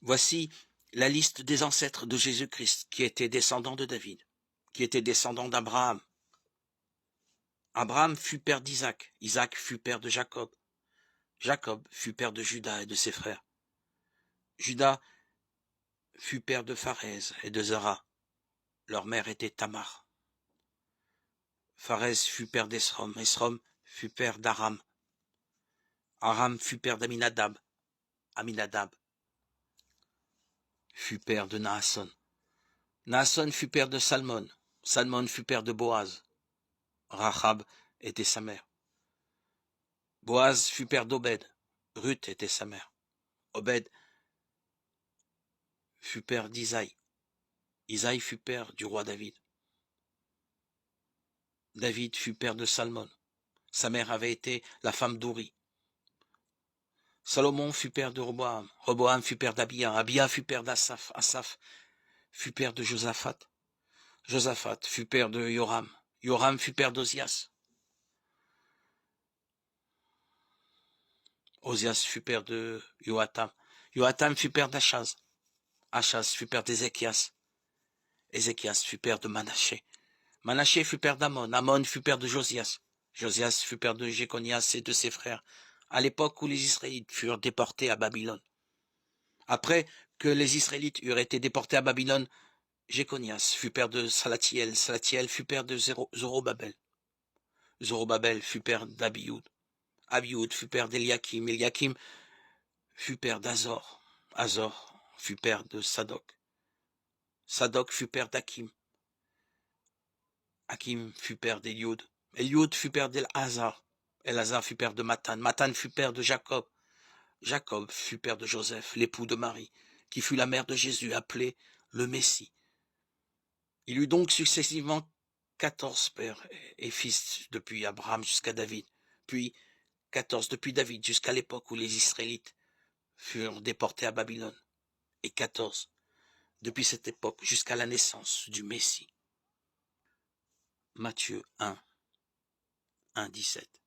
Voici la liste des ancêtres de Jésus-Christ qui étaient descendants de David, qui étaient descendants d'Abraham. Abraham fut père d'Isaac, Isaac fut père de Jacob, Jacob fut père de Juda et de ses frères. Juda fut père de Pharez et de Zara. Leur mère était Tamar. Pharez fut père d'Esrom, Esrom fut père d'Aram. Aram fut père d'Aminadab, Aminadab fut père de Naasson. Naasson fut père de Salmon, Salmon fut père de Boaz. Rahab était sa mère. Boaz fut père d'Obed, Ruth était sa mère. Obed fut père d'Isaïe. Isaïe fut père du roi David. David fut père de Salmon. Sa mère avait été la femme d'Ouri. Salomon fut père de Roboam. Roboam fut père d'Abia. Abia fut père d'Asaph. Asaph fut père de Josaphat. Josaphat fut père de Joram. Joram fut père d'Ozias. Ozias fut père de Joatam. Joatam fut père d'Achaz. Achaz fut père d'Ézéchias. Ézéchias fut père de Manaché. Manaché fut père d'Amon. Amon fut père de Josias. Josias fut père de Jéconias et de ses frères, à l'époque où les Israélites furent déportés à Babylone. Après que les Israélites eurent été déportés à Babylone, Jéconias fut père de Salatiel. Salatiel fut père de Zorobabel. Zorobabel fut père d'Abioud. Abioud fut père d'Eliakim. Eliakim fut père d'Azor. Azor fut père de Sadok. Sadok fut père d'Akim. Akim fut père d'Eliud. Eliud fut père d'Elazar. Elazar fut père de Matan. Matan fut père de Jacob. Jacob fut père de Joseph, l'époux de Marie, qui fut la mère de Jésus, appelé le Messie. Il eut donc successivement 14 pères et fils depuis Abraham jusqu'à David, puis 14 depuis David jusqu'à l'époque où les Israélites furent déportés à Babylone, et 14 depuis cette époque jusqu'à la naissance du Messie. Matthieu 1, 1, 17.